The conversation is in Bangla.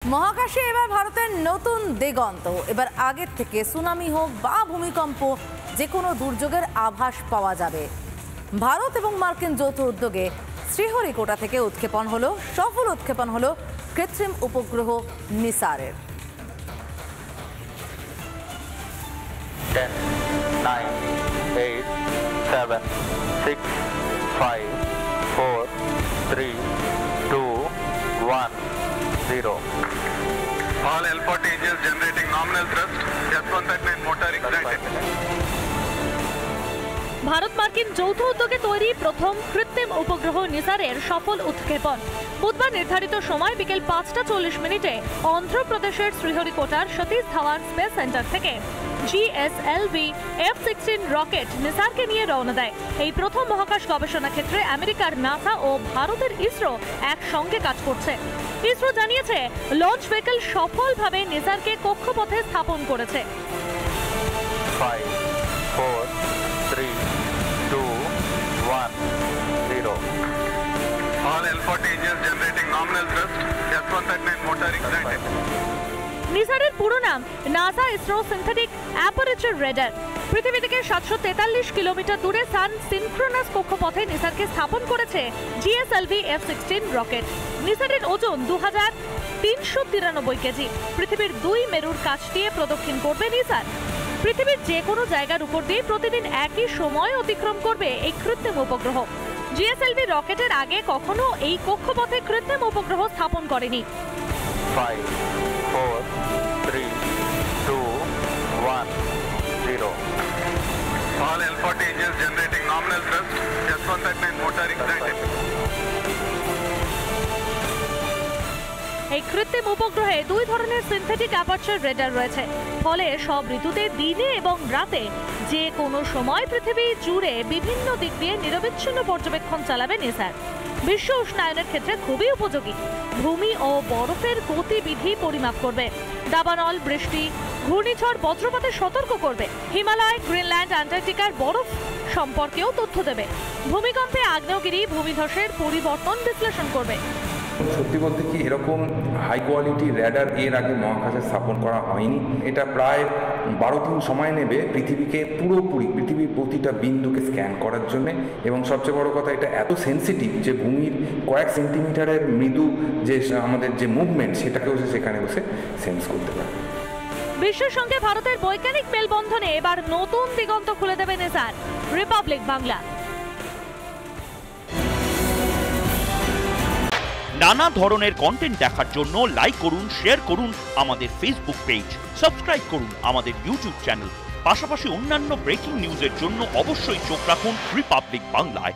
মহাকাশে এবার ভারতের নতুন দিগন্ত। এবার আগের থেকে সুনামি হোক বা ভূমিকম্প, যে কোনো দুর্যোগের আভাস পাওয়া যাবে। ভারত এবং মার্কিন যৌথ উদ্যোগে শ্রীহরিকোটা থেকে উৎক্ষেপণ হলো, সফল উৎক্ষেপণ হলো কৃত্রিম উপগ্রহ নিসারের। 10, 9, 8, 7, 6, 5, 4, 3, 2, 1, 0. All L40 engines generating nominal thrust. S139 motor ignited. Bharat মার্কিন যৌথ উদ্যোগে তৈরি প্রথম কৃত্রিম উপগ্রহ নিসারের সফল উৎক্ষেপণ বুধবার নির্ধারিত সময় বিকেল 5:40 অন্ধ্রপ্রদেশের শ্রীহরিকোটার সতীশ ধাওয়ান স্পেস সেন্টার থেকে GSLV F-16 রকেট নিসারকে নিয়ে রওনা দেয়। এই প্রথম মহাকাশ গবেষণা ক্ষেত্রে আমেরিকার নাসা ও ভারতের ইসরো একসঙ্গে কাজ করছে। ইসরো জানিয়েছে লঞ্চ ভেহিকল সফলভাবে নিসারকে কক্ষপথে স্থাপন করেছে। 5, 4, 3, 2, 1, 0. All L40 engines generating nominal thrust. S139 motor ignited. নিসারের পুরো নাম NASA ISRO synthetic aperture radar. পৃথিবী থেকে 743 কিলোমিটার দূরে সান সিনক্রোনাস কক্ষপথে নিসারকে স্থাপন করেছে GSLV F-16 রকেট। নিসারের ওজন 2393 কেজি। পৃথিবীর 2 মেরুর কাছ দিয়ে প্রদক্ষিণ করবে নিসার। পৃথিবীর যে কোনো জায়গার উপর দিয়ে প্রতিদিন একই সময় অতিক্রম করবে এই কৃত্রিম উপগ্রহ। GSLV রকেটের আগে কখনো এই কক্ষপথে কৃত্রিম উপগ্রহ স্থাপন করেনি। 5, 4, 3, 2, 1, 0. All L40 engines generating nominal thrust. S139 motor ignited. এই কৃত্রিম উপগ্রহে 2 ধরনের সিনথেটিক অ্যাপারচার রেডার রয়েছে। ফলে সব ঋতুতে দিনে এবং রাতে যে কোনো সময় পৃথিবী জুড়ে বিভিন্ন দিক দিয়ে নিরবিচ্ছিন্ন পর্যবেক্ষণ চালাবে নিসার। বিশ্ব উষ্ণায়নের ক্ষেত্রে খুবই উপযোগী। ভূমি ও বরফের গতিবিধি পরিমাপ করবে, দাবানল, বৃষ্টি, ঘূর্ণিঝড়, বজ্রপাতে সতর্ক করবে, হিমালয়, গ্রিনল্যান্ড, অ্যান্টার্কটিকার বরফ সম্পর্কেও তথ্য দেবে, ভূমিকম্পে আগ্নেয়গিরি, ভূমিধসের পরিবর্তন বিশ্লেষণ করবে। সত্যি বলতে কি এরকম হাই কোয়ালিটি র্যাডার এর আগে মহাকাশে স্থাপন করা হয়নি। এটা প্রায় 12 দিন সময় নেবে পৃথিবীকে পৃথিবীর প্রতিটা বিন্দুকে স্ক্যান করার জন্য। এবং সবচেয়ে বড় কথা, এটা এত সেন্সিটিভ যে ভূমির কয়েক সেন্টিমিটারের মৃদু যে আমাদের যে মুভমেন্ট, সেটাকেও সেখানে বসে সেন্স করতে পারে। বিশ্বের সঙ্গে ভারতের বৈজ্ঞানিক মেলবন্ধনে এবার নতুন দিগন্ত খুলে দেবে নিসার। রিপাবলিক বাংলা। নানা ধরনের কন্টেন্ট দেখার জন্য লাইক করুন, শেয়ার করুন আমাদের ফেসবুক পেজ, সাবস্ক্রাইব করুন আমাদের ইউটিউব চ্যানেল। পাশাপাশি অন্যান্য ব্রেকিং নিউজের জন্য অবশ্যই চোখ রাখুন রিপাবলিক বাংলায়।